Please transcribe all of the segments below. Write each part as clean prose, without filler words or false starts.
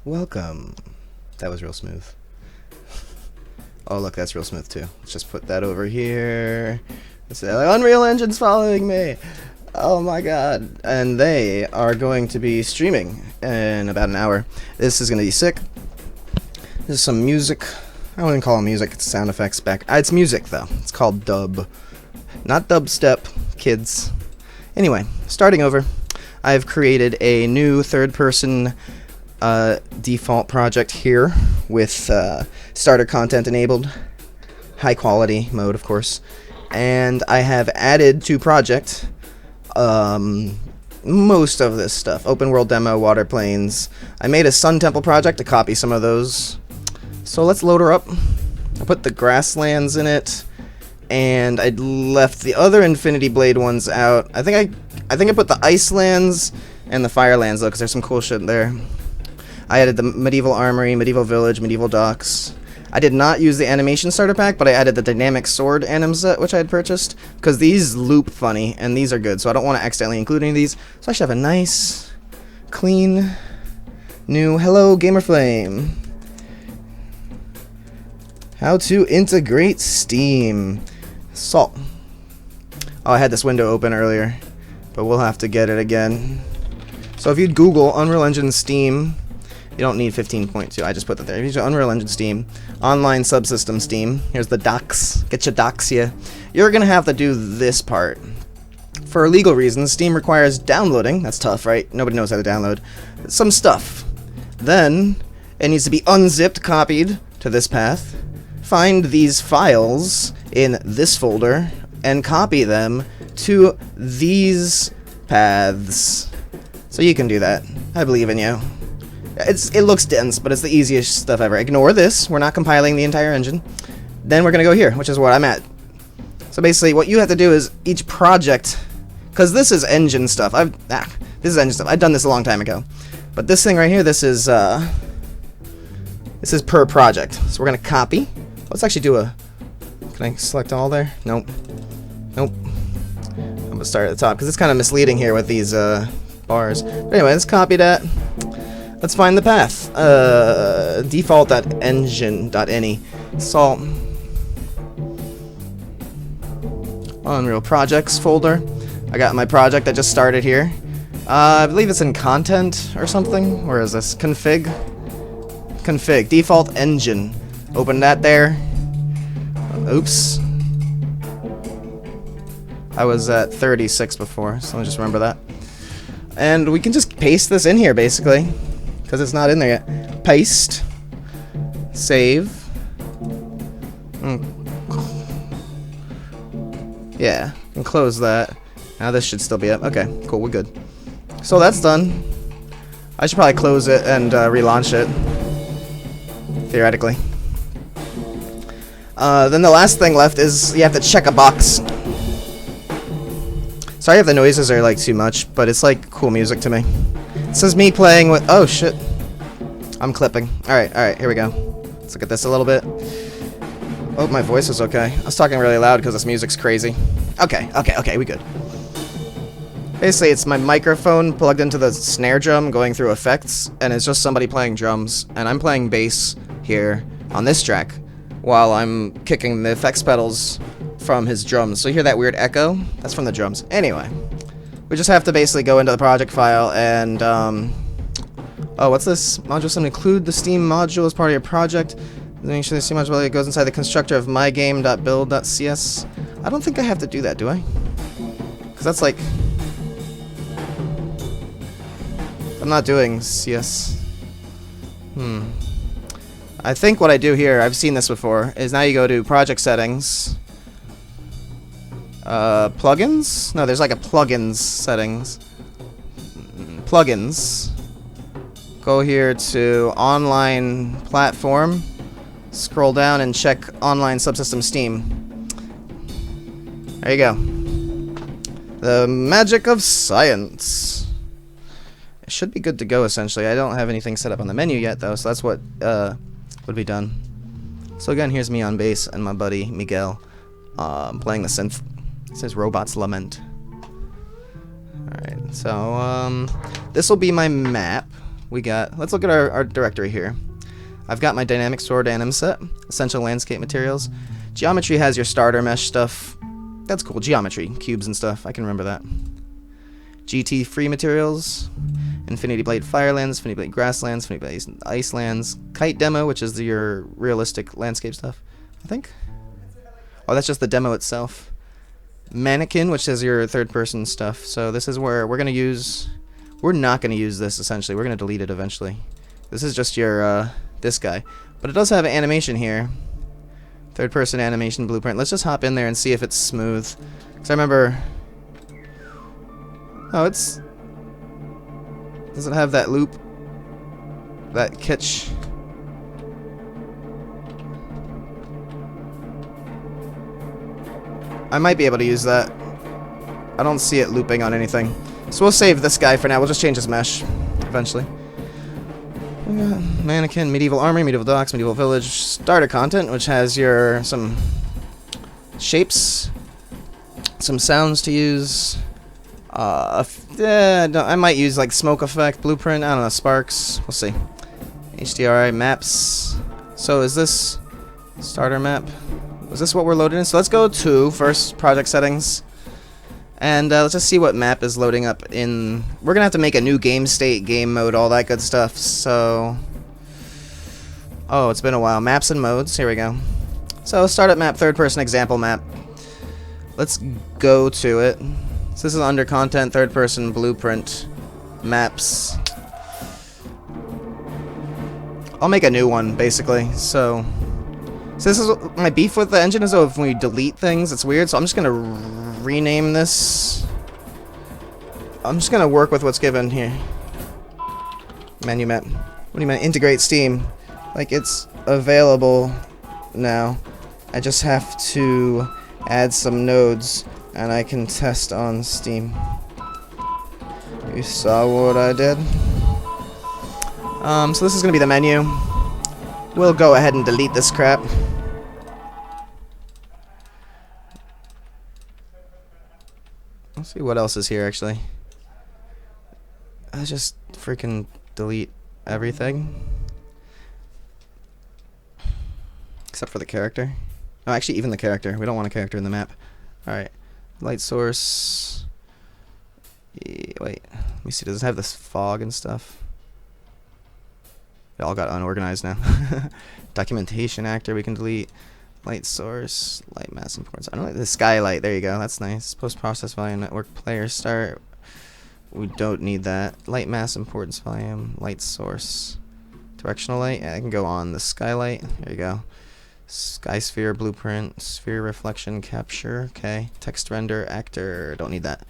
Welcome. That was real smooth. Oh, look, that's real smooth too. Let's just put that over here. Let's say, like, Unreal Engine's following me. Oh my god. And they are going to be streaming in about an hour. This is going to be sick. This is some music. I wouldn't call it music, it's sound effects back. It's music though. It's called dub. Not dubstep, kids. Anyway, starting over. I've created a new third-person default project here with starter content enabled, high quality mode of course, and I have added to project most of this stuff. Open world demo, water planes. I made a Sun Temple project to copy some of those. So let's load her up. I put the grasslands in it, and I left the other Infinity Blade ones out. I think I put the Icelands and the Firelands though, because there's some cool shit there. I added the medieval armory, medieval village, medieval docks. I did not use the animation starter pack, but I added the dynamic sword anim set, which I had purchased, because these loop funny, and these are good, so I don't want to accidentally include any of these. So I should have a nice, clean, new Hello Gamer Flame. How to integrate Steam. Salt. Oh, I had this window open earlier, but we'll have to get it again. So if you'd Google Unreal Engine Steam, you don't need 15.2. I just put that there. If you Unreal Engine Steam, online subsystem Steam. Here's the docs. Get your docs here. You're gonna have to do this part. For legal reasons, Steam requires downloading. That's tough, right? Nobody knows how to download some stuff. Then it needs to be unzipped, copied to this path. Find these files in this folder and copy them to these paths. So you can do that. I believe in you. It looks dense, but it's the easiest stuff ever. Ignore this. We're not compiling the entire engine. Then we're going to go here, which is where I'm at. So basically, what you have to do is each project, because this is engine stuff. This is engine stuff. I've done this a long time ago. But this thing right here, this is per project. So we're going to copy. Let's actually do a... Can I select all there? Nope. Nope. I'm going to start at the top, because it's kind of misleading here with these bars. But anyway, let's copy that. Let's find the path. Default.engine.any. Salt. Unreal Projects folder. I got my project I just started here. I believe it's in content or something. Where is this? Config. Config. Default engine. Open that there. Oops. I was at 36 before, so let me just remember that. And we can just paste this in here, basically. Because it's not in there yet. Paste. Save. Yeah, and close that. Now this should still be up. Okay, cool, we're good. So that's done. I should probably close it and relaunch it. Theoretically. Then the last thing left is you have to check a box. Sorry if the noises are like too much, but it's like cool music to me. This is me playing with... Oh, shit. I'm clipping. Alright, here we go. Let's look at this a little bit. Oh, my voice is okay. I was talking really loud because this music's crazy. Okay, we good. Basically, it's my microphone plugged into the snare drum going through effects, and it's just somebody playing drums, and I'm playing bass here on this track while I'm kicking the effects pedals from his drums. So you hear that weird echo? That's from the drums. Anyway. We just have to basically go into the project file and, oh, what's this? Module 7, include the Steam module as part of your project. Make sure the Steam module goes inside the constructor of mygame.build.cs. I don't think I have to do that, do I? Because that's like... I'm not doing CS. I think what I do here, I've seen this before, is now you go to project settings. Plugins? No, there's like a plugins settings. Plugins. Go here to online platform. Scroll down and check online subsystem Steam. There you go. The magic of science. It should be good to go essentially. I don't have anything set up on the menu yet though, so that's what would be done. So again, here's me on bass and my buddy Miguel playing the synth. It says Robot's Lament. Alright, so this will be my map. we got, let's look at our directory here. I've got my dynamic stored anim set, essential landscape materials. Geometry has your starter mesh stuff. That's cool. Geometry, cubes and stuff. I can remember that. GT free materials, Infinity Blade Firelands, Infinity Blade Grasslands, Infinity Blade Icelands, Kite demo, which is your realistic landscape stuff, I think. Oh, that's just the demo itself. Mannequin, which is your third-person stuff. So this is where we're gonna use. We're not gonna use this essentially. We're gonna delete it eventually. This is just your this guy, but it does have an animation here. Third-person animation blueprint. Let's just hop in there and see if it's smooth. Because I remember. Oh, it's. Doesn't have that loop. That catch. I might be able to use that. I don't see it looping on anything. So we'll save this guy for now. We'll just change his mesh eventually. We got mannequin, medieval armory, medieval docks, medieval village, starter content, which has your some shapes, some sounds to use. I might use like smoke effect, blueprint, I don't know, sparks. We'll see. HDRI maps. So is this starter map? Is this what we're loaded in? So let's go to first project settings. And let's just see what map is loading up in. We're going to have to make a new game state, game mode, all that good stuff. So. Oh, it's been a while. Maps and modes. Here we go. So startup map, third person example map. Let's go to it. So this is under content, third person blueprint, maps. I'll make a new one basically. So this is my beef with the engine is though if we delete things, it's weird. So I'm just gonna rename this. I'm just gonna work with what's given here. Menu map. What do you mean? Integrate Steam. Like it's available now. I just have to add some nodes and I can test on Steam. You saw what I did? So this is gonna be the menu. We'll go ahead and delete this crap. Let's see what else is here actually. Let's just freaking delete everything. Except for the character. Oh, actually even the character. We don't want a character in the map. Alright. Light source. Wait. Let me see. Does it have this fog and stuff? It all got unorganized now. Documentation actor we can delete. Light source. Light mass importance. I don't like the skylight. There you go. That's nice. Post-process volume. Network player start. We don't need that. Light mass importance volume. Light source. Directional light. Yeah, I can go on the skylight. There you go. Sky sphere blueprint. Sphere reflection capture. Okay. Text render actor. Don't need that.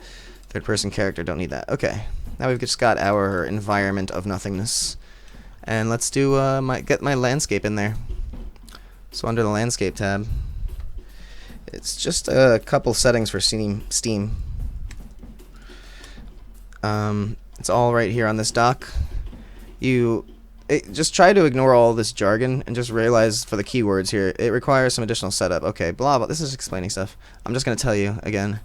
Third person character. Don't need that. Okay. Now we've just got our environment of nothingness. And let's do get my landscape in there. So under the landscape tab, it's just a couple settings for Steam. It's all right here on this dock. Just try to ignore all this jargon and just realize for the keywords here, it requires some additional setup. Okay, blah blah. This is explaining stuff. I'm just gonna tell you again.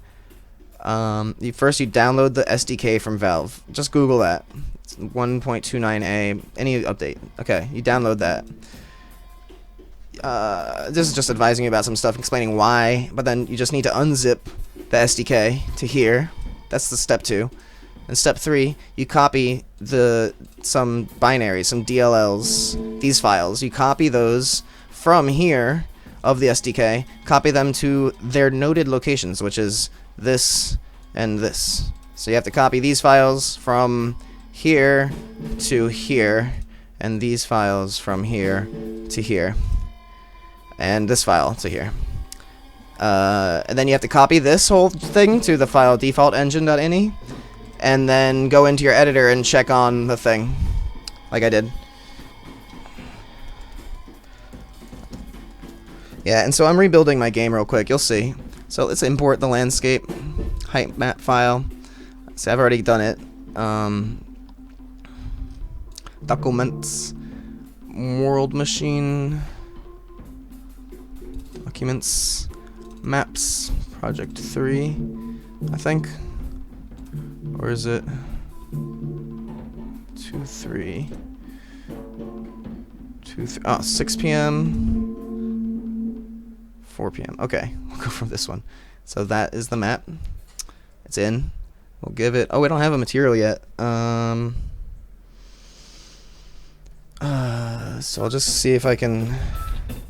First you download the SDK from Valve. Just Google that. It's 1.29a. Any update. Okay, you download that. This is just advising you about some stuff, explaining why, but then you just need to unzip the SDK to here. That's the step 2. And step 3, you copy some binaries, some DLLs, these files. You copy those from here of the SDK, copy them to their noded locations, which is this and this. So you have to copy these files from here to here, and these files from here to here. And this file to here. And then you have to copy this whole thing to the file default engine.ini, and then go into your editor and check on the thing, like I did. Yeah, and so I'm rebuilding my game real quick, you'll see. So let's import the landscape height map file. See, I've already done it. Documents, world machine, documents, maps, project 3, I think. Or is it 2 2, 3. 2, 3. Oh, 6 p.m. 4 p.m. Okay, we'll go from this one. So that is the map. It's in. We'll give it. Oh, we don't have a material yet. So I'll just see if I can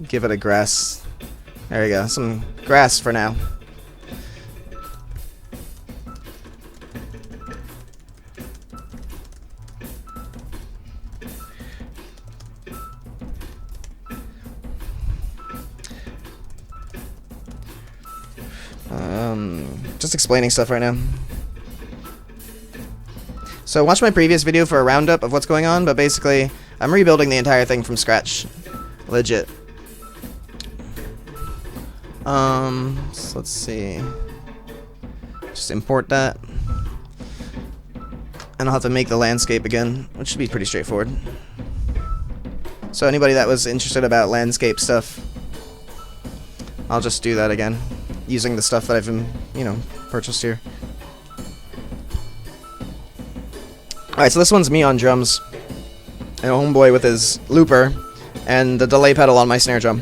give it a grass. There we go. Some grass for now. Just explaining stuff right now. So watch my previous video for a roundup of what's going on, but basically I'm rebuilding the entire thing from scratch. Legit. So let's see. Just import that. And I'll have to make the landscape again, which should be pretty straightforward. So anybody that was interested about landscape stuff, I'll just do that again, using the stuff that I've been, purchased here. Alright, so this one's me on drums, and a homeboy with his looper, and the delay pedal on my snare drum.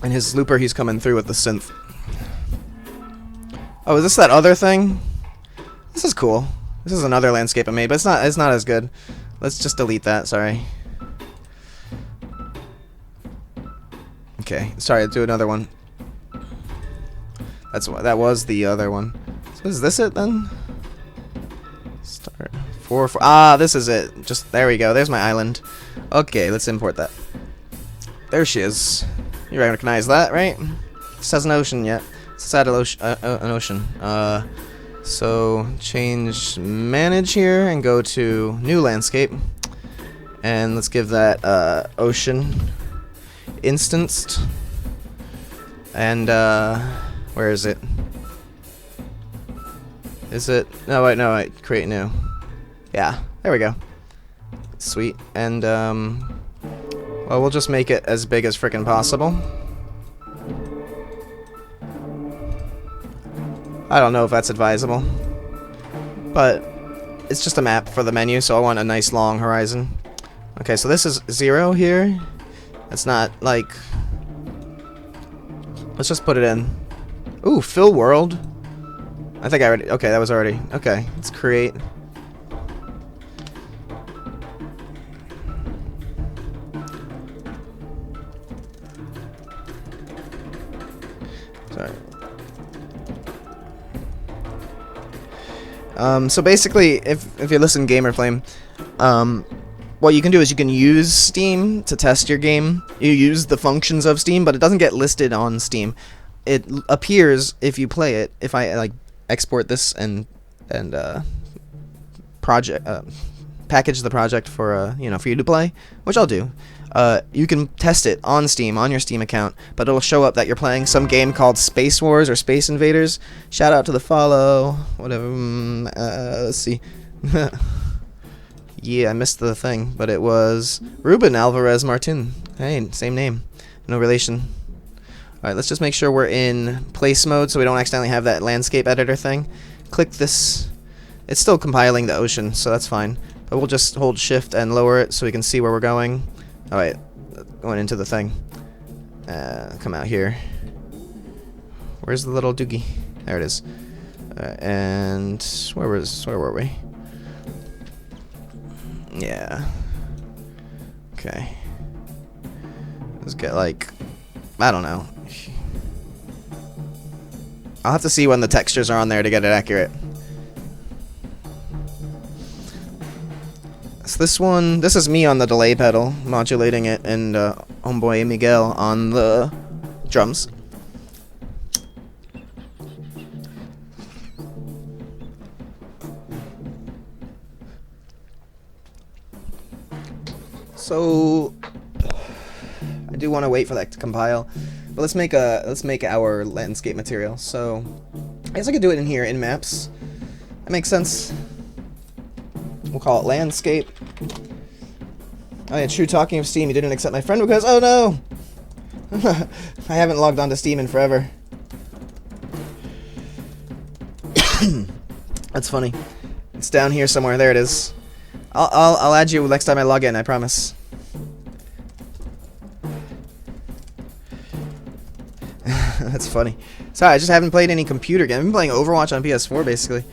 And his looper, he's coming through with the synth. Oh, is this that other thing? This is cool. This is another landscape I made, but it's not as good. Let's just delete that, sorry. Okay, sorry, let's do another one. That was the other one. So is this it then? Start 4, 4. Ah, this is it. Just there we go. There's my island. Okay, let's import that. There she is. You recognize that, right? This has an ocean yet. It's an ocean. So change manage here and go to new landscape, and let's give that ocean instanced. And where is it? Is it? No, wait. Create new. Yeah, there we go. Sweet. And well, we'll just make it as big as frickin' possible. I don't know if that's advisable, but it's just a map for the menu, so I want a nice long horizon. Okay, so this is 0 here. It's not like. Let's just put it in. Ooh, fill world. I think I already. Okay, that was already. Okay, let's create. Sorry. So basically, if you listen Gamer Flame, what you can do is you can use Steam to test your game. You use the functions of Steam, but it doesn't get listed on Steam. It appears if you play it. If I like export this and project package the project for for you to play, which I'll do. You can test it on Steam, on your Steam account, but it'll show up that you're playing some game called Space Wars or Space Invaders. Shout out to the follow, whatever. Let's see. Yeah, I missed the thing, but it was Ruben Alvarez Martin. Hey, same name, no relation. Alright, let's just make sure we're in place mode so we don't accidentally have that landscape editor thing. Click this. It's still compiling the ocean, so that's fine. But we'll just hold shift and lower it so we can see where we're going. Alright, going into the thing. Come out here. Where's the little doogie? There it is. And where were we? Yeah. Okay. Let's get like, I don't know. I'll have to see when the textures are on there to get it accurate. So this is me on the delay pedal, modulating it, and homeboy Miguel on the drums. So I do want to wait for that to compile, but let's make our landscape material. So I guess I could do it in here in maps. That makes sense. We'll call it landscape. Oh yeah, true. Talking of Steam, you didn't accept my friend request. Oh no! I haven't logged on to Steam in forever. That's funny. It's down here somewhere. There it is. I'll add you next time I log in, I promise. That's funny. Sorry, I just haven't played any computer game. I've been playing Overwatch on PS4 basically.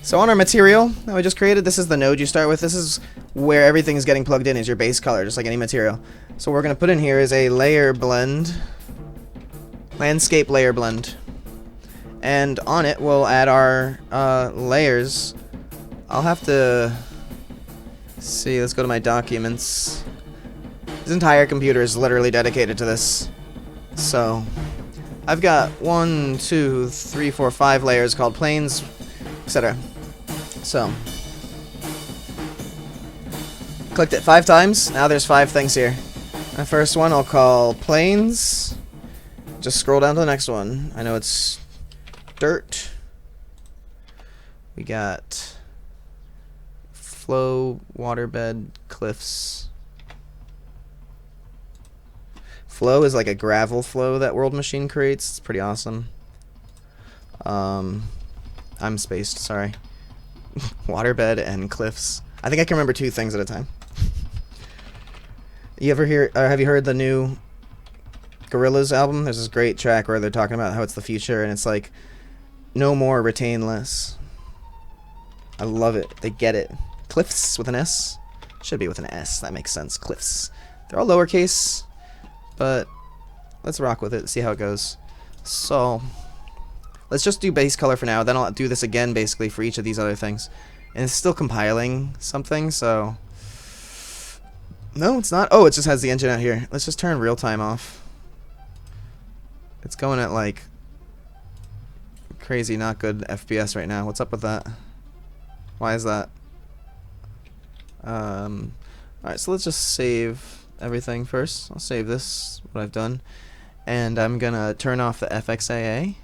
So on our material that we just created, this is the node you start with. This is where everything is getting plugged in, is your base color, just like any material. So what we're going to put in here is a layer blend. Landscape layer blend. And on it, we'll add our layers. I'll have to see. Let's go to my documents. This entire computer is literally dedicated to this. So I've got 1, 2, 3, 4, 5 layers called planes, etc. So clicked it 5 times. Now there's 5 things here. The first one I'll call planes. Just scroll down to the next one. I know it's dirt. We got flow, waterbed, cliffs. Flow is like a gravel flow that World Machine creates. It's pretty awesome. I'm spaced, sorry. Waterbed and cliffs. I think I can remember 2 things at a time. You ever hear, have you heard the new Gorillaz album? There's this great track where they're talking about how it's the future, and it's like, no more, retain less. I love it. They get it. Cliffs with an S? Should be with an S. That makes sense. Cliffs. They're all lowercase, but let's rock with it, see how it goes. So let's just do base color for now, then I'll do this again basically for each of these other things. And it's still compiling something, so no, it's not. Oh, it just has the engine out here. Let's just turn real time off. It's going at like crazy, not good FPS right now. What's up with that? Why is that? Alright, so let's just save everything first. I'll save this, what I've done. And I'm gonna turn off the FXAA,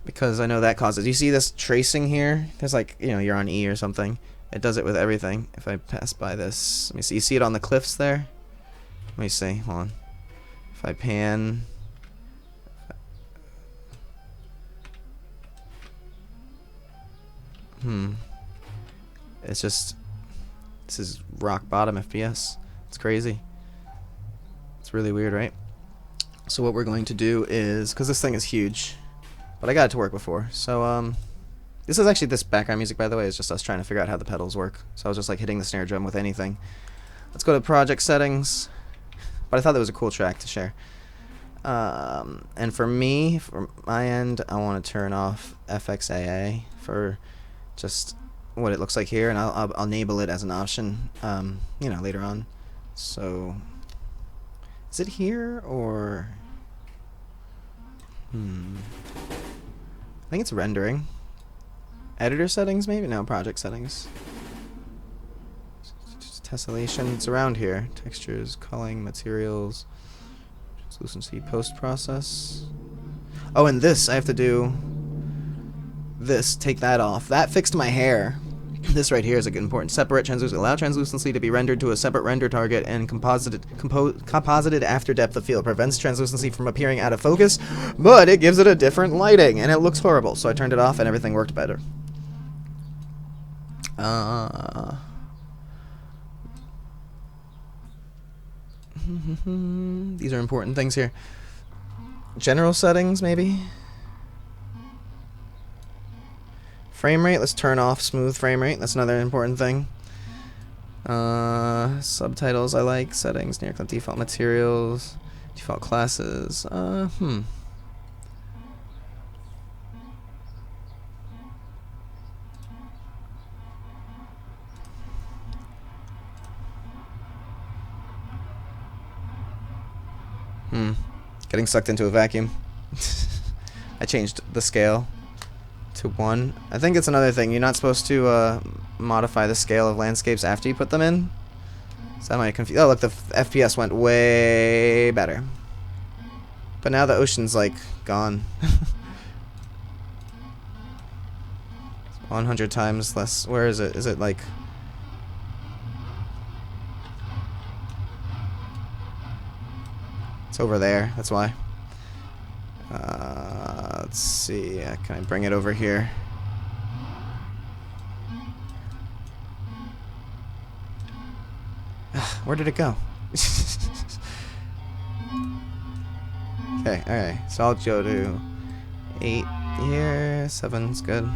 because I know that causes, you see this tracing here? There's like, you know, you're on E or something. It does it with everything. If I pass by this, let me see, you see it on the cliffs there? Let me see, hold on. If I pan, it's just, this is rock bottom FPS. It's crazy. It's really weird, right? So what we're going to do is, because this thing is huge, but I got it to work before. So this is actually, this background music, by the way, is just us trying to figure out how the pedals work. So I was just like hitting the snare drum with anything. Let's go to project settings. But I thought that was a cool track to share. And for me, from my end, I want to turn off FXAA for just what it looks like here, and I'll enable it as an option, you know, later on. So is it here or I think it's rendering. Editor settings, maybe? No, project settings. Tessellation, it's around here. Textures, culling, materials, translucency, post-process. Oh, and this, I have to do this, take that off. That fixed my hair. This right here is like important. Separate translucency, allow translucency to be rendered to a separate render target and composited after depth of field. Prevents translucency from appearing out of focus, but it gives it a different lighting, and it looks horrible. So I turned it off, and everything worked better. These are important things here. General settings, maybe? Frame rate, let's turn off smooth frame rate. That's another important thing. Subtitles I like. Settings, near default materials, default classes. Getting sucked into a vacuum. I changed the scale to 1. I think it's another thing. You're not supposed to modify the scale of landscapes after you put them in. So that might confuse. Oh, look, the FPS went way better. But now the ocean's like gone. 100 times less. Where is it? Is it like? It's over there. That's why. Let's see. Can I bring it over here? Where did it go? Okay, alright. So I'll go to 8 here. 7's good.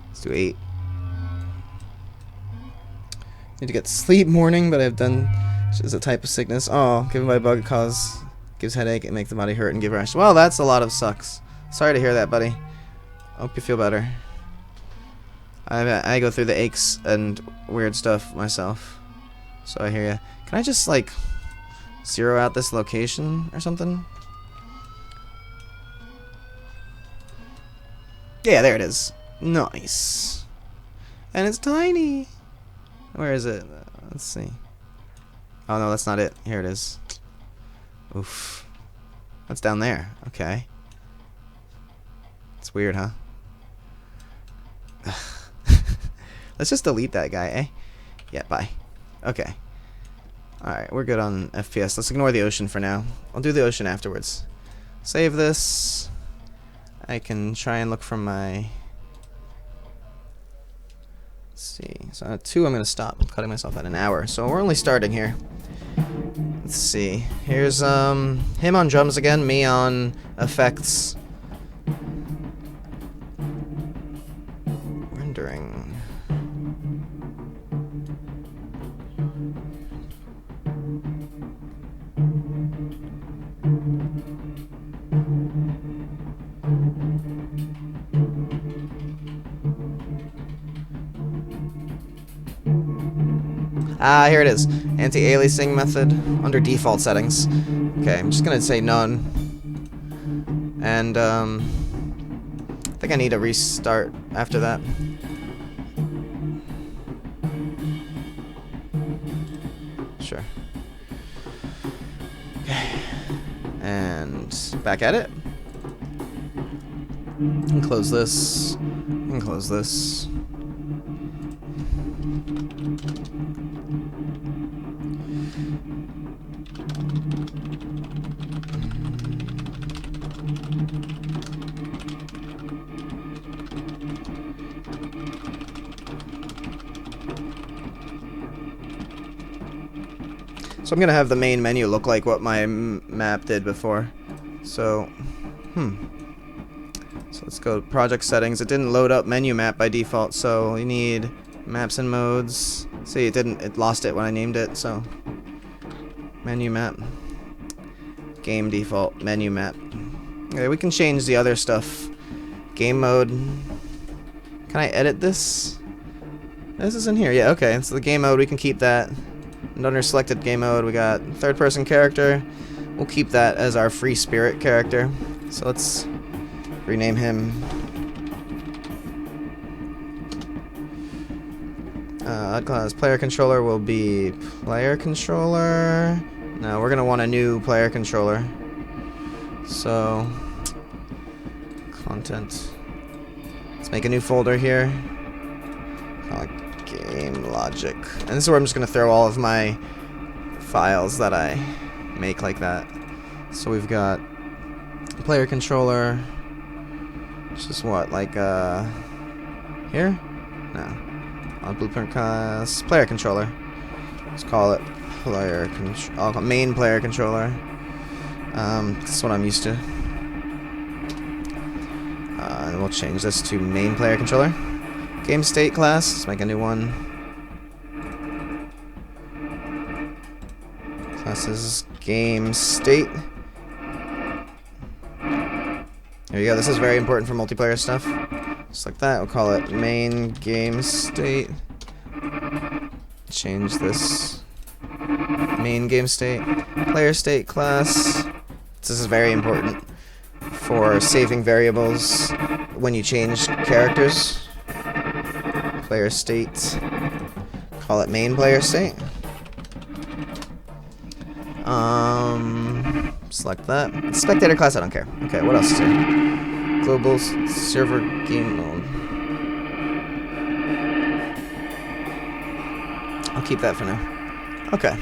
Let's do 8. Need to get sleep morning, but I've done, which is a type of sickness. Oh, given by bug gives headache and makes the body hurt and give rash. Well, that's a lot of sucks. Sorry to hear that, buddy. Hope you feel better. I go through the aches and weird stuff myself. So I hear ya. Can I just, like, zero out this location or something? Yeah, there it is. Nice. And it's tiny. Where is it? Let's see. Oh, no, that's not it. Here it is. Oof. That's down there. Okay. It's weird, huh? Let's just delete that guy, eh? Yeah, bye. Okay. Alright, we're good on FPS. Let's ignore the ocean for now. I'll do the ocean afterwards. Save this. I can try and look from my... Let's see. So at 2, I'm going to stop. I'm cutting myself at an hour. So we're only starting here. Let's see. Here's him on drums again, me on effects. Rendering. Ah, here it is. Anti-aliasing method under default settings. Okay, I'm just gonna say none. And I think I need a restart after that. Sure. Okay. And back at it. And close this. And close this. So I'm gonna have the main menu look like what my map did before. So, So let's go to project settings. It didn't load up menu map by default, so you need maps and modes. See, it lost it when I named it, so menu map. Game default, menu map. Okay, we can change the other stuff. Game mode. Can I edit this? This is in here, yeah, okay. So the game mode, we can keep that. And under selected game mode, we got third person character. We'll keep that as our free spirit character. So let's rename him. Class player controller will be player controller. No, we're gonna want a new player controller. So content. Let's make a new folder here. Game logic. And this is where I'm just gonna throw all of my files that I make like that. So we've got player controller. Which is what, like here? No. On blueprint class player controller. Let's call it player control. I'll call it main player controller. This is what I'm used to. And we'll change this to main player controller. Game state class. Let's make a new one. Classes game state. There you go. This is very important for multiplayer stuff. Just like that. We'll call it main game state. Change this. Main game state. Player state class. This is very important for saving variables when you change characters. Player state. Call it main player state. Select that. Spectator class, I don't care. Okay, what else is here? Global server game mode. I'll keep that for now. Okay.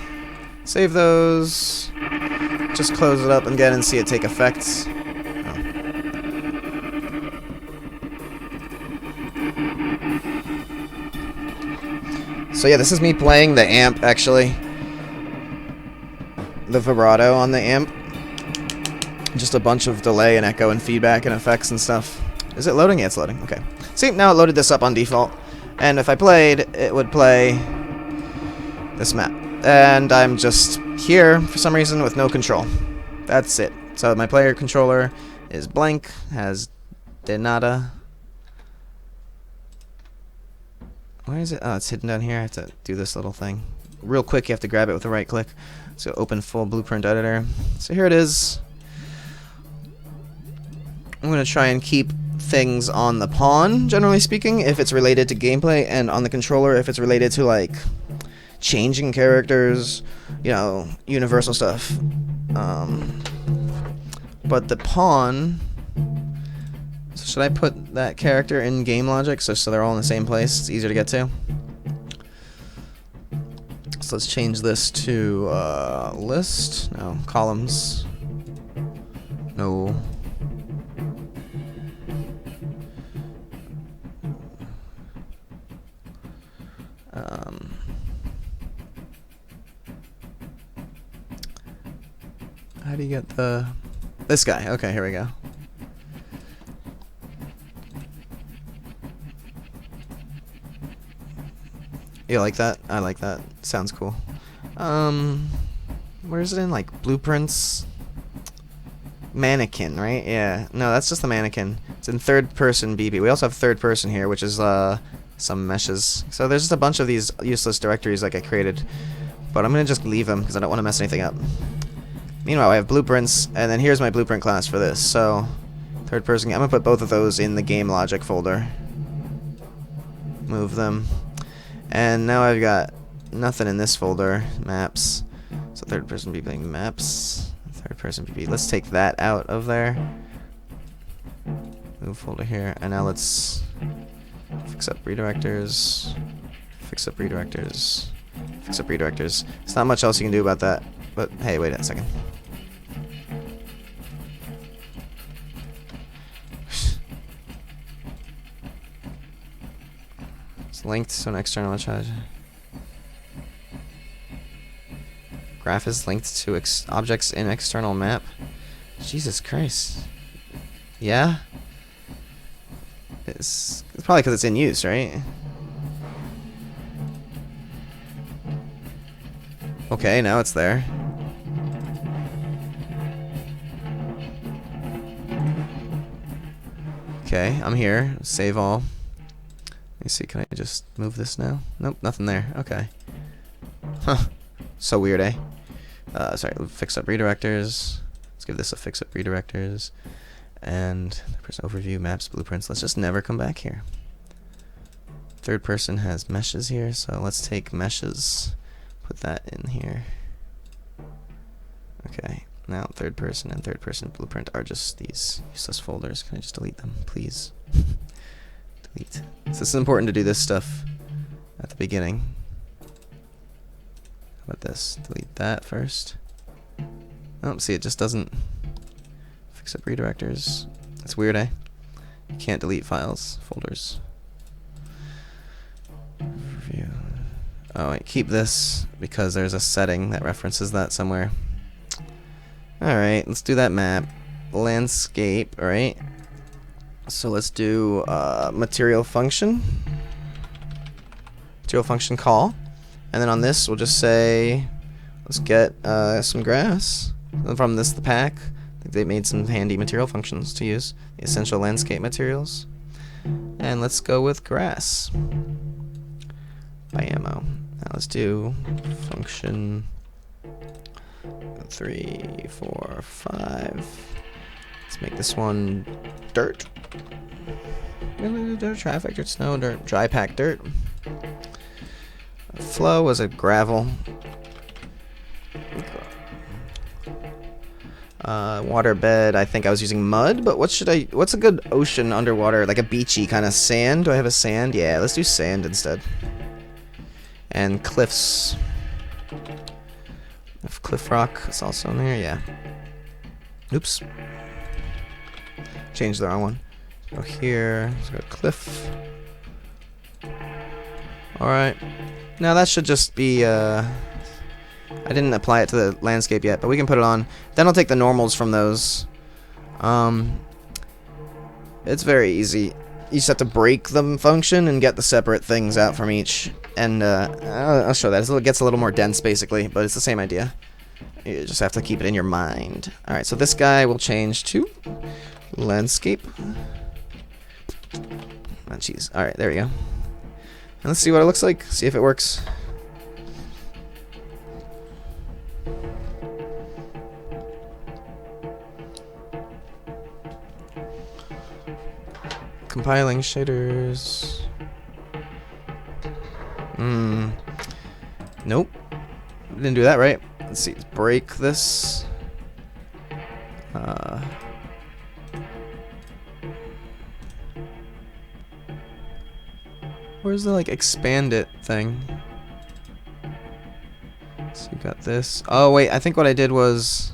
Save those. Just close it up again and see it take effect. So yeah, this is me playing the amp, actually. the vibrato on the amp. Just a bunch of delay and echo and feedback and effects and stuff. Is it loading? Yeah, it's loading. Okay. See, now it loaded this up on default. And if I played, it would play this map. And I'm just here for some reason with no control. That's it. So my player controller is blank, has de nada. Where is it? Oh, it's hidden down here. I have to do this little thing. Real quick, you have to grab it with the right click. So open full blueprint editor. So here it is. I'm going to try and keep things on the pawn, generally speaking, if it's related to gameplay, and on the controller if it's related to, like, changing characters, you know, universal stuff. But the pawn... So should I put that character in game logic so they're all in the same place? It's easier to get to. So let's change this to list. No, columns. No. How do you get this guy? Okay, here we go. You like that? I like that. Sounds cool. Where is it in? Like blueprints? Mannequin, right? Yeah. No, that's just the mannequin. It's in third person BP. We also have third person here, which is some meshes. So there's just a bunch of these useless directories like I created. But I'm gonna just leave them because I don't want to mess anything up. Meanwhile, I have blueprints, and then here's my blueprint class for this. So, third person. I'm gonna put both of those in the game logic folder. Move them. And now I've got nothing in this folder, maps. So third person BP maps, third person BP. Let's take that out of there. Move folder here, and now let's fix up redirectors, fix up redirectors, fix up redirectors. There's not much else you can do about that, but hey, wait a second. Linked to an external charge. Graph is linked to objects in external map. Jesus Christ. Yeah? It's probably because it's in use, right? Okay, now it's there. Okay, I'm here. Save all. Let me see, can I just move this now? Nope, nothing there. Okay. Huh. So weird, eh? Sorry, fix up redirectors. Let's give this a fix up redirectors. And person overview, maps, blueprints. Let's just never come back here. Third person has meshes here, so let's take meshes. Put that in here. Okay, now third person and third person blueprint are just these useless folders. Can I just delete them, please? Delete. So this is important to do this stuff at the beginning. How about this? Delete that first. Oh, see, it just doesn't fix up redirectors. That's weird, eh? You can't delete files, folders. Review. Oh, wait, keep this because there's a setting that references that somewhere. Alright, let's do that map. Landscape, alright? So let's do material function. Material function call. And then on this, we'll just say, let's get some grass. And from this, the pack. I think they made some handy material functions to use. The essential landscape materials. And let's go with grass. By ammo. Now let's do function 3, 4, 5. Let's make this one dirt. Dirt, traffic, dirt, snow, dirt, dry pack dirt. Flow was a gravel. Waterbed, I think I was using mud, but what's a good ocean underwater, like a beachy kind of sand? Do I have a sand? Yeah, let's do sand instead. And cliffs. If cliff rock is also in there, yeah. Oops. Change the wrong one. Go here. Let's go cliff. Alright. Now that should just be, I I didn't apply it to the landscape yet, but we can put it on. Then I'll take the normals from those. It's very easy. You just have to break the function and get the separate things out from each. And I'll show that. It gets a little more dense, basically, but it's the same idea. You just have to keep it in your mind. Alright, so this guy will change to landscape. Oh, jeez. Alright, there we go. And let's see what it looks like. See if it works. Compiling shaders. Nope. Didn't do that right. Let's see. Let's break this. Where's the like expand it thing? So you got this. Oh wait, I think what I did was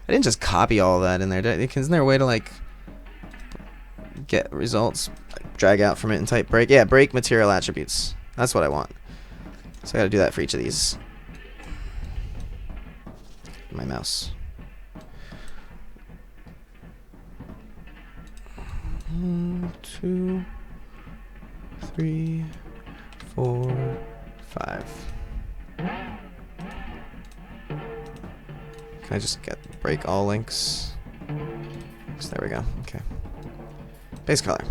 I didn't just copy all of that in there. Isn't there a way to like get results, like, drag out from it and type break? Yeah, break material attributes. That's what I want. So I gotta do that for each of these. My mouse. 1, 2, 3, 4, 5. Can I just get break all links? So there we go. Okay. Base color.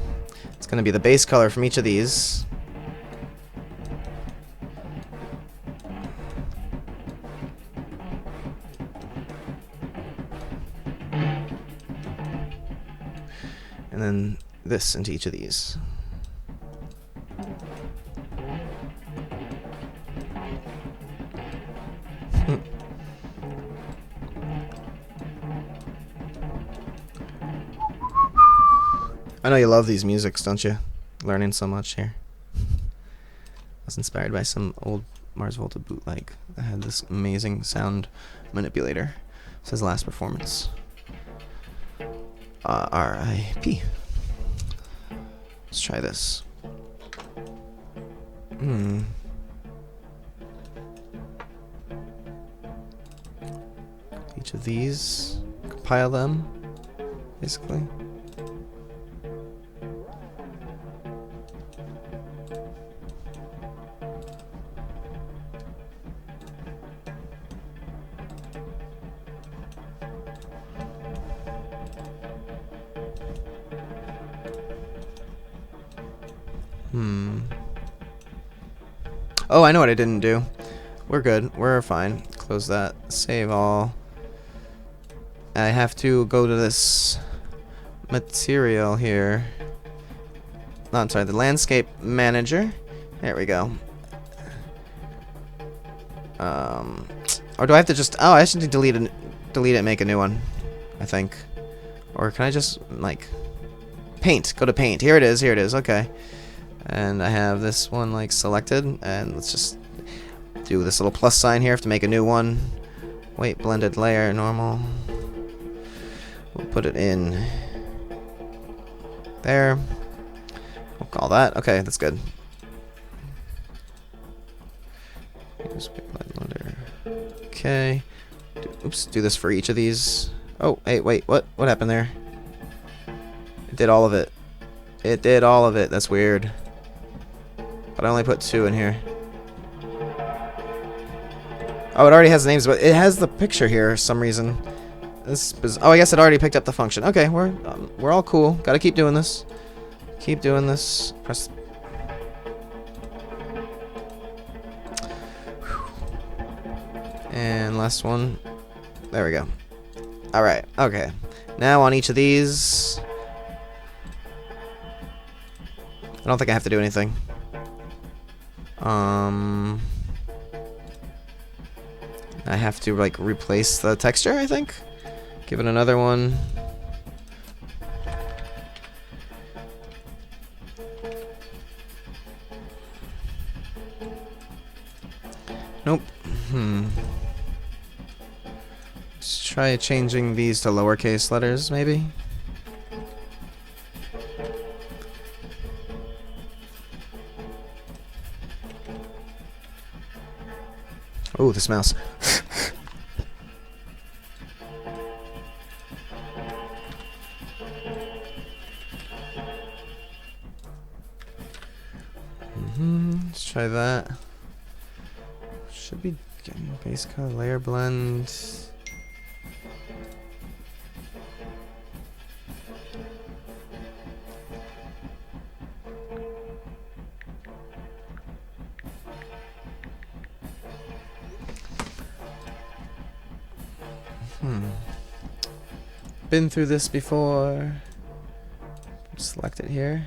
It's going to be the base color from each of these. And then this into each of these. I know you love these musics, don't you? Learning so much here. I was inspired by some old Mars Volta bootleg that had this amazing sound manipulator. It says last performance. R.I.P. Let's try this. Each of these, compile them, basically. Oh, I know what I didn't do. We're good. We're fine. Close that. Save all. I have to go to this material here. No, I'm sorry, the landscape manager. There we go. Or do I have to just... Oh, I should delete it and make a new one, I think. Or can I just, like... Paint. Go to paint. Here it is. Here it is. Okay. And I have this one like selected, and let's just do this little plus sign here to make a new one. Wait, blended layer, normal. We'll put it in there. We'll call that. Okay, that's good. Okay. Oops, do this for each of these. Oh, hey, wait, what happened there? It did all of it. It did all of it. That's weird. But I only put 2 in here. Oh, it already has names, but it has the picture here for some reason. Oh, I guess it already picked up the function. Okay, we're all cool. Gotta keep doing this. Keep doing this. Press. And last one. There we go. All right. Okay. Now on each of these. I don't think I have to do anything. I have to like replace the texture, I think. Give it another one. Nope. Let's try changing these to lowercase letters, maybe. Oh, this mouse. Let's try that. Should be getting base color, layer blend. Been through this before. Select it here.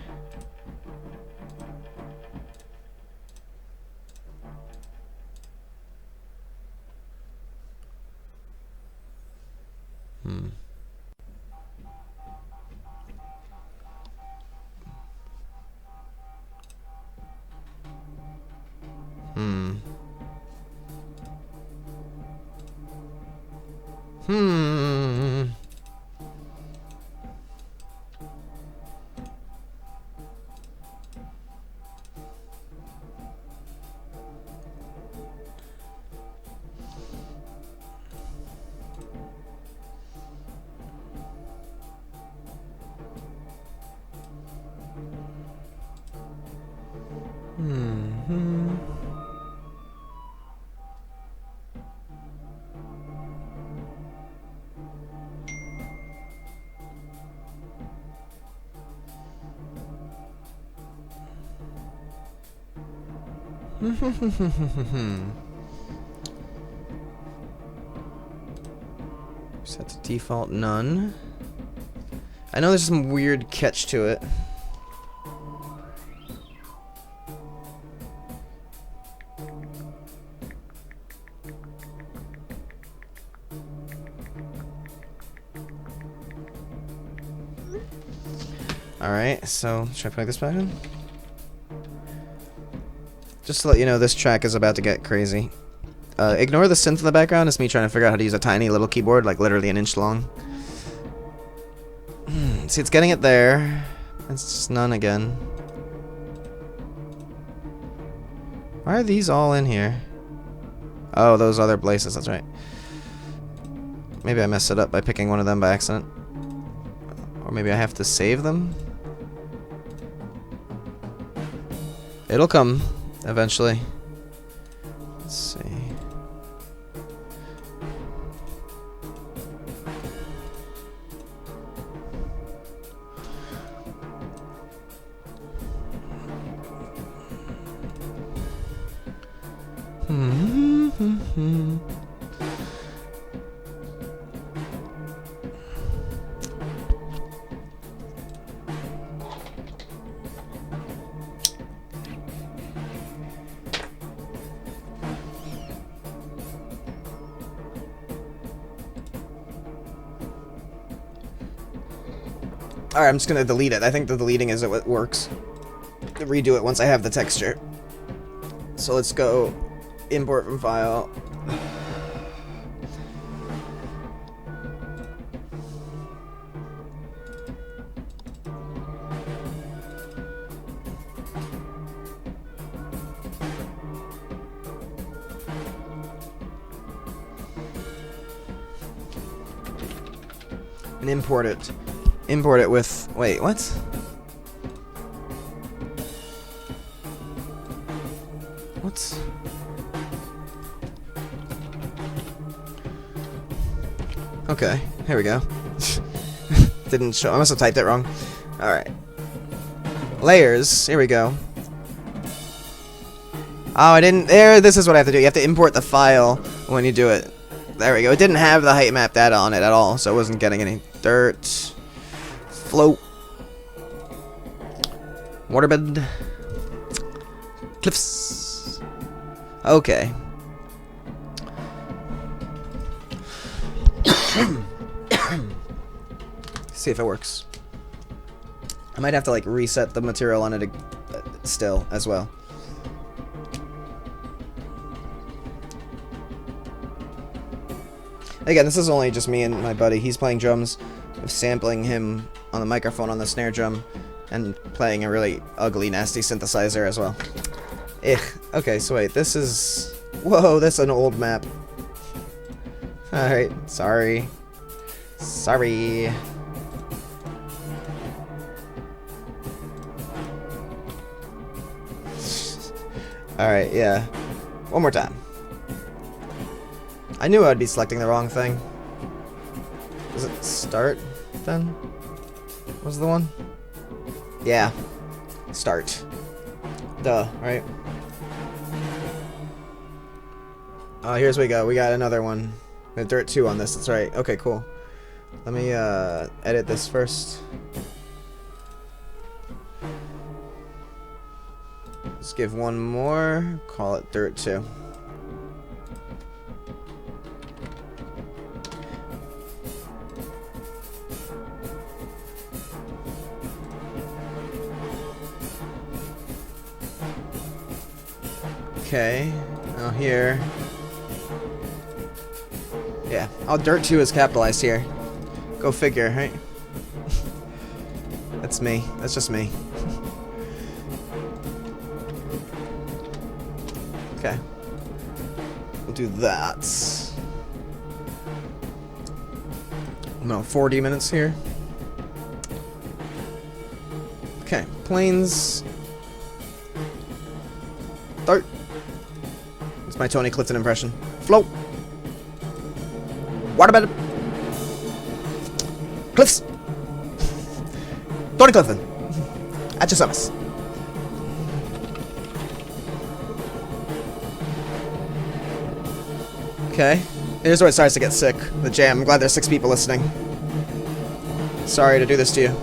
Set to default none. I know there's some weird catch to it. Alright, so should I plug this back in? Just to let you know, this track is about to get crazy. Ignore the synth in the background. It's me trying to figure out how to use a tiny little keyboard, like literally an inch long. See, it's getting it there. It's just none again. Why are these all in here? Oh, those other places, that's right. Maybe I messed it up by picking one of them by accident. Or maybe I have to save them? It'll come eventually. Let's see. Alright, I'm just gonna delete it. I think the deleting is what works. Redo it once I have the texture. So let's go import from file. And import it. Import it with... Wait, what? What? Okay, here we go. Didn't show. I must have typed it wrong. Alright. Layers. Here we go. Oh, I didn't... There, this is what I have to do. You have to import the file when you do it. There we go. It didn't have the height map data on it at all, so it wasn't getting any dirt. Float. Waterbed. Cliffs. Okay. See if it works. I might have to like reset the material on it still as well. Again, this is only just me and my buddy. He's playing drums, sampling him on the microphone on the snare drum, and playing a really ugly, nasty synthesizer as well. Okay, so wait, this is... Whoa, that's an old map. Alright, sorry. Sorry. Alright, yeah. One more time. I knew I'd be selecting the wrong thing. Was it start, then? Was the one? Yeah. Start. Duh, right? Oh, here's we go. We got another one. The Dirt 2 on this, that's right. Okay, cool. Let me edit this first. Let's give one more. Call it Dirt 2. Okay, now here. Yeah, oh, Dirt 2 is capitalized here. Go figure, right? That's me. That's just me. Okay. We'll do that. No, 40 minutes here. Okay, planes. Start. It's my Tony Clifton impression. Float. What about it? Cliffs. Tony Clifton. At your service. Okay. Here's where it starts to get sick. The jam. I'm glad there's 6 people listening. Sorry to do this to you.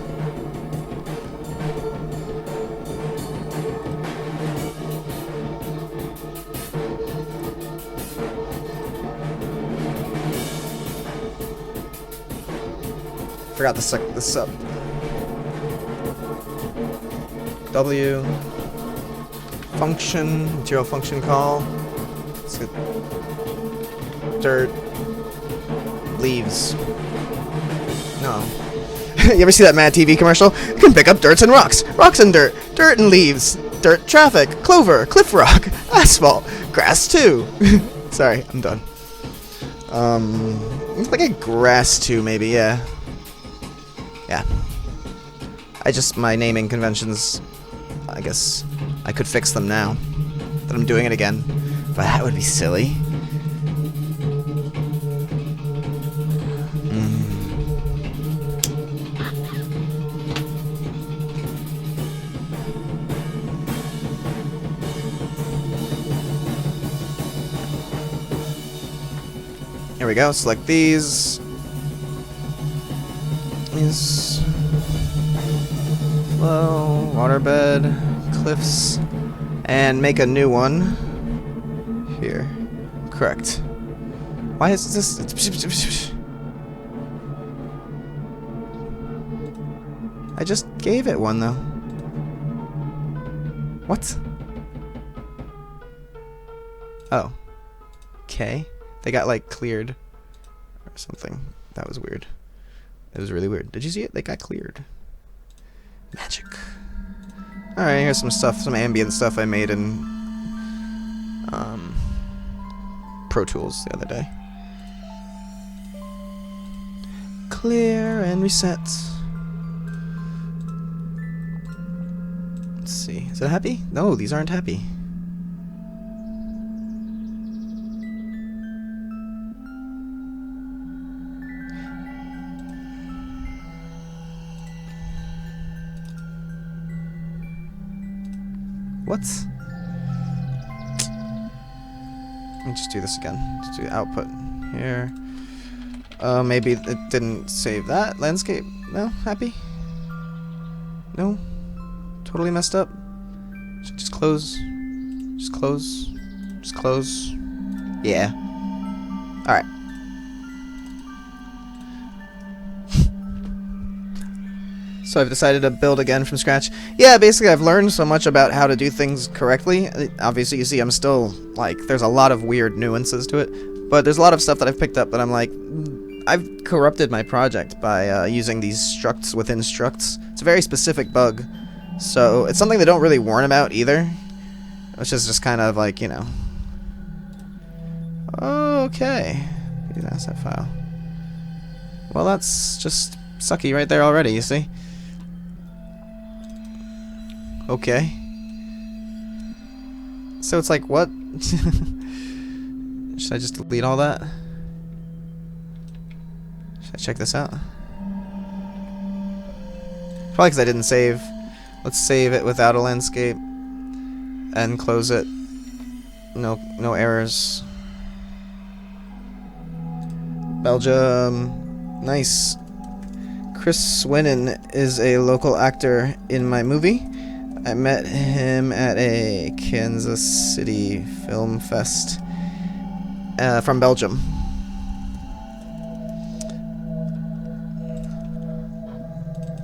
Forgot to suck this up. W. Function. Material function call. Let's get dirt. Leaves. No. You ever see that Mad TV commercial? You can pick up dirts and rocks. Rocks and dirt. Dirt and leaves. Dirt traffic. Clover. Cliff rock. Asphalt. Grass too. Sorry, I'm done. It's like a grass too, maybe, yeah. Yeah. My naming conventions, I guess I could fix them now that I'm doing it again, but that would be silly. Here we go, select these. These. Flow, waterbed, cliffs, and make a new one. Here. Correct. Why is this? I just gave it one though. What? Oh. Okay. They got like cleared or something. That was weird. It was really weird. Did you see it? They got cleared. Magic. Alright, here's some stuff, some ambient stuff I made in Pro Tools the other day. Clear and reset. Let's see. Is it happy? No, these aren't happy. What? Let me just do this again. Just do output here. Maybe it didn't save that. Landscape? No? Happy? No? Totally messed up? Should just close? Just close? Just close? Yeah. Alright. So I've decided to build again from scratch. Yeah, basically I've learned so much about how to do things correctly. Obviously you see I'm still, like, there's a lot of weird nuances to it. But there's a lot of stuff that I've picked up that I'm like, I've corrupted my project by using these structs within structs. It's a very specific bug. So it's something they don't really warn about either. Which is just kind of like, you know, Okay. Use asset file. Well, that's just sucky right there already, you see? Okay. So it's like, what? Should I just delete all that? Should I check this out? Probably because I didn't save. Let's save it without a landscape. And close it. No errors. Belgium. Nice. Chris Swinnon is a local actor in my movie. I met him at a Kansas City film fest from Belgium.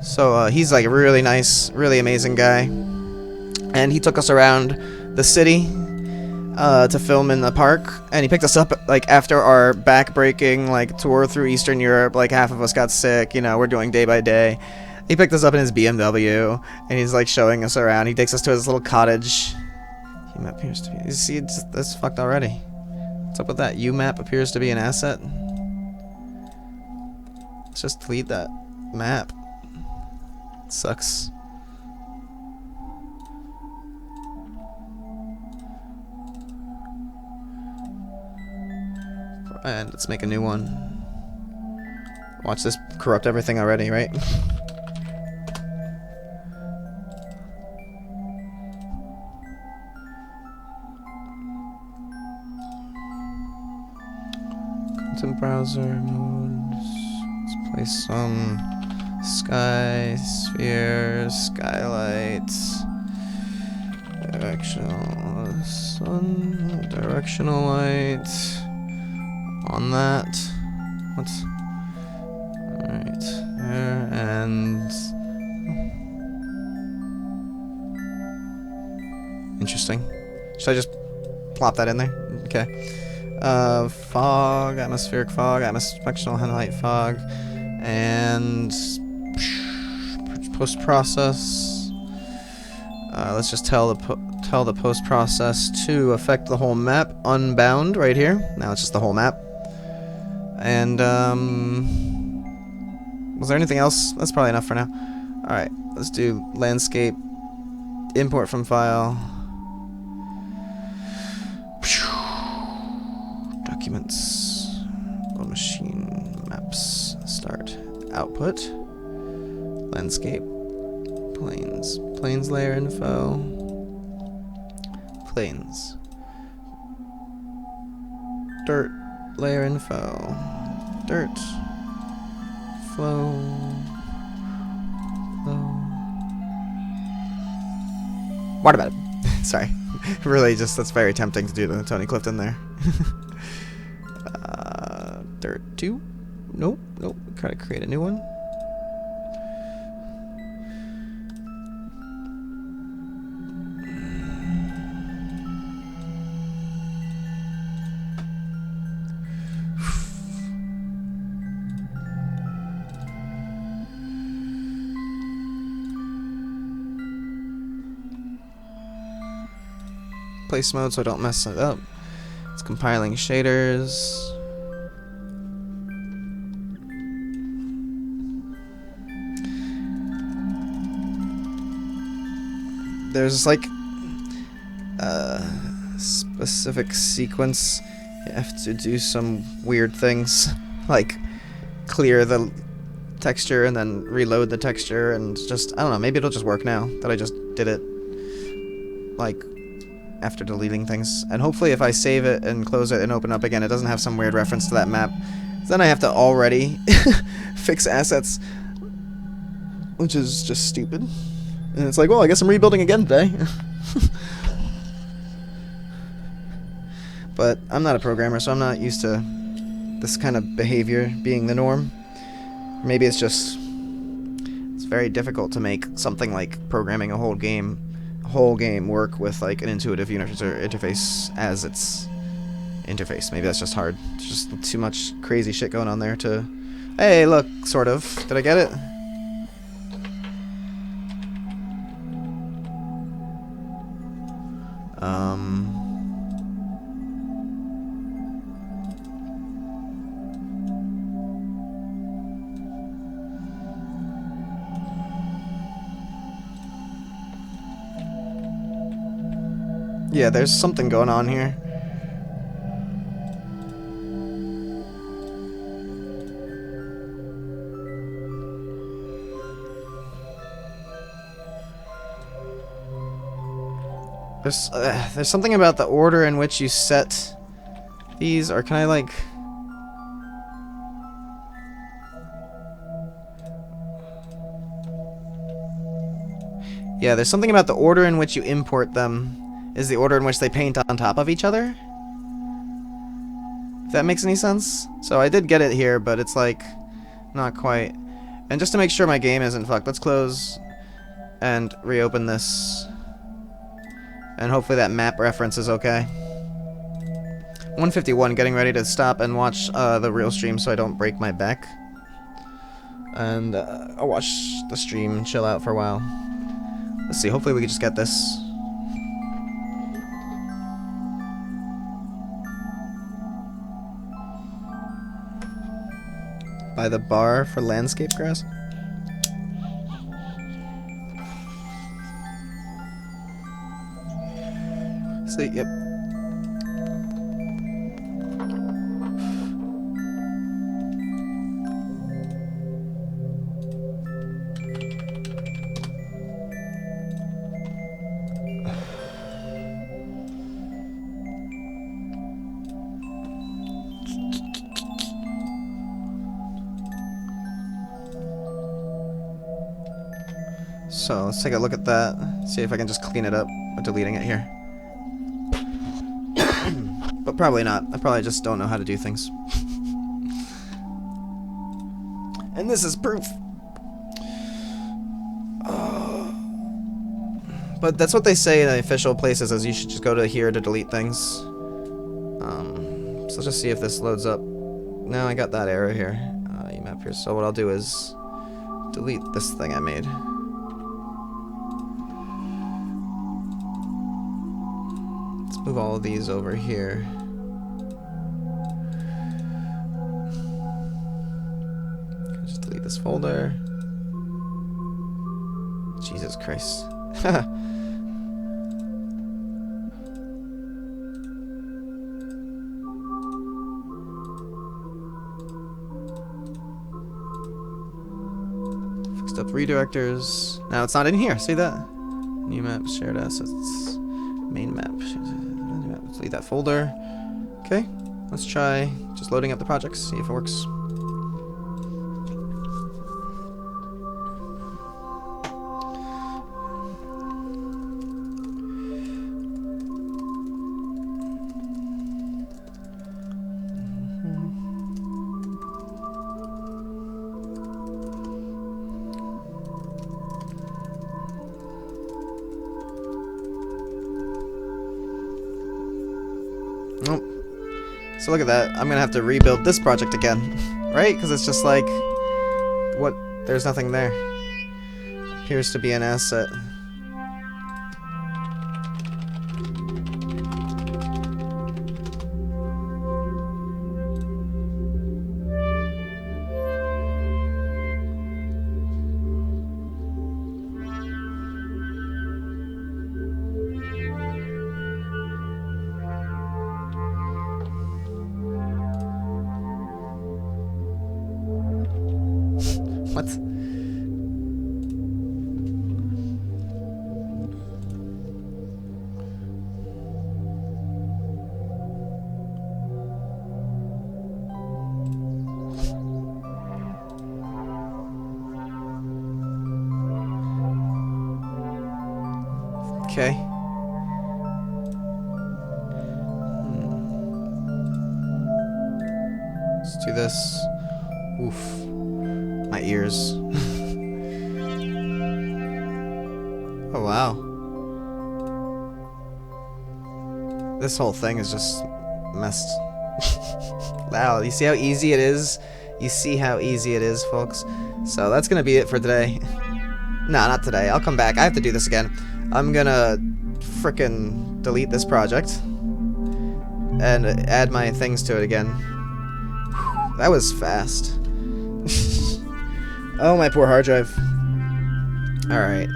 So he's like a really nice, really amazing guy. And he took us around the city to film in the park, and he picked us up like after our back-breaking like tour through Eastern Europe. Like half of us got sick, you know, we're doing day by day. He picked us up in his BMW, and he's like showing us around. He takes us to his little cottage. UMAP appears to be. You see, that's fucked already. What's up with that? UMAP appears to be an asset. Let's just delete that map. It sucks. And let's make a new one. Watch this corrupt everything already, right? Content browser modes. Let's place some sky, sphere, skylights. Directional sun, directional light. On that. What's alright there, and interesting. Should I just plop that in there? Okay. Fog, atmospheric fog, atmospheric highlight fog, and post-process. Let's just tell the post-process to affect the whole map. Unbound right here. Now it's just the whole map. And, was there anything else? That's probably enough for now. Alright, let's do landscape. Import from file. Documents. Load machine. Maps. Start. Output. Landscape. Planes. Planes layer info. Planes. Dirt. Layer info. Dirt. Flow. Water bed. Sorry. Really, that's very tempting to do the Tony Clifton there. Dirt 2. Nope. Gotta create a new one. Place mode so I don't mess it up. It's compiling shaders. There's like a specific sequence. You have to do some weird things, like clear the texture and then reload the texture, and just, I don't know, maybe it'll just work now that I just did it, like, after deleting things. And hopefully if I save it and close it and open up again, it doesn't have some weird reference to that map. Then I have to already fix assets, which is just stupid. And it's like, well, I guess I'm rebuilding again today. But I'm not a programmer, so I'm not used to this kind of behavior being the norm. Maybe it's just, it's very difficult to make something like programming a whole game work with like an intuitive user interface as its interface. Maybe that's just hard. There's just too much crazy shit going on there to... Hey, look, sort of. Did I get it? Yeah, there's something going on here. There's something about the order in which you set these, or can I like... Yeah, there's something about the order in which you import them is the order in which they paint on top of each other. If that makes any sense. So I did get it here, but it's like not quite. And just to make sure my game isn't fucked, let's close and reopen this. And hopefully that map reference is okay. 151, getting ready to stop and watch the real stream so I don't break my back. And I'll watch the stream and chill out for a while. Let's see, hopefully we can just get this. By the bar for landscape grass? See, yep. So let's take a look at that, see if I can just clean it up by deleting it here. But probably not. I probably just don't know how to do things. And this is proof. But that's what they say in the official places, is you should just go to here to delete things. So let's just see if this loads up. No, I got that error here. Emap here. So what I'll do is delete this thing I made. Move all of these over here. Just delete this folder. Jesus Christ. Fixed up redirectors. Now it's not in here. See that? New map, shared assets, main map. Delete that folder. Okay, let's try just loading up the projects, see if it works. Nope. So look at that. I'm gonna have to rebuild this project again, right? Because it's just like, what? There's nothing there. Appears to be an asset. What? Okay. Let's do this. Oof. My ears. Oh wow. This whole thing is just messed. Wow, you see how easy it is? You see how easy it is, folks? So that's gonna be it for today. Nah, not today. I'll come back. I have to do this again. I'm gonna frickin' delete this project and add my things to it again. Whew, that was fast. Oh, my poor hard drive. Alright.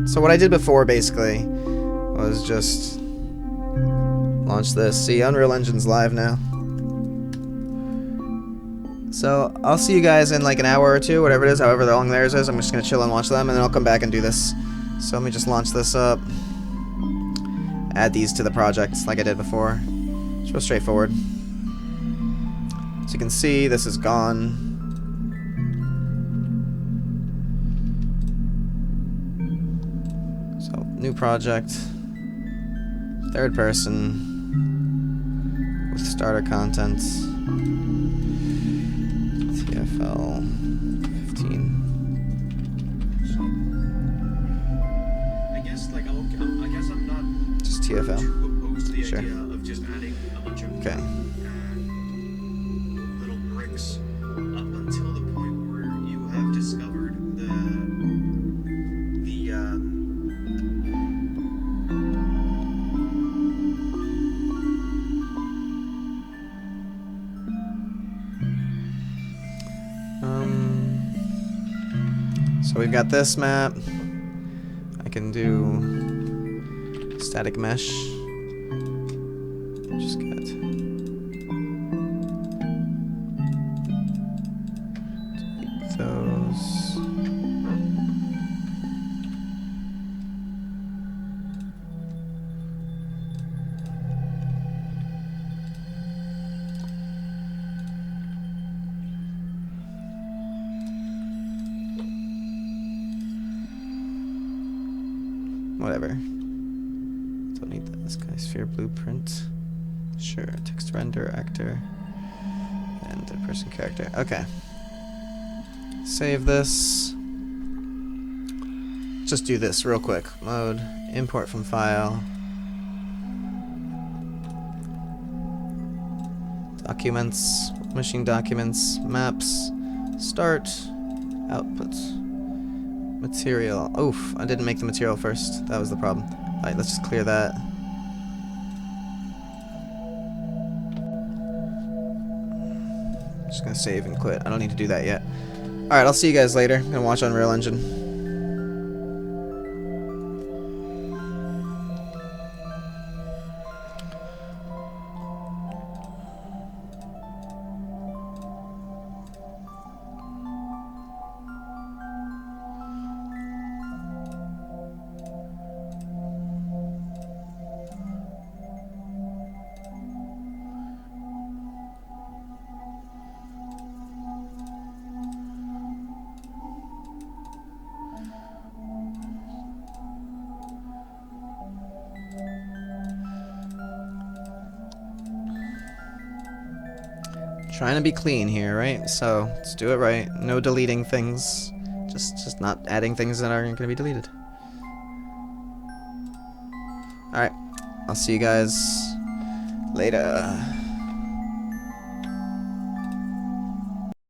So what I did before, basically, was just launch this. See, Unreal Engine's live now. So, I'll see you guys in like an hour or two, whatever it is, however long theirs is. I'm just going to chill and watch them, and then I'll come back and do this. So let me just launch this up. Add these to the project like I did before. It's real straightforward. So you can see, this is gone. So, new project. Third person. With starter content. TFL 15. I guess like I guess I'm not just TFL. too opposed to the Sure. idea of just adding a bunch of Okay. little bricks up until the point where you have discovered the So we've got this map. I can do static mesh. Just get delete those. Whatever. Don't need that. This guy's sphere blueprint. Sure. Text render actor. And a person character. Okay. Save this. Just do this real quick. Mode. Import from file. Documents. Machine documents. Maps. Start. Output. Material. Oof, I didn't make the material first. That was the problem. Alright, let's just clear that. Just gonna save and quit. I don't need to do that yet. Alright, I'll see you guys later. I'm gonna watch Unreal Engine. Trying to be clean here, right? So let's do it right. No deleting things. Just not adding things that aren't gonna be deleted. Alright. I'll see you guys later.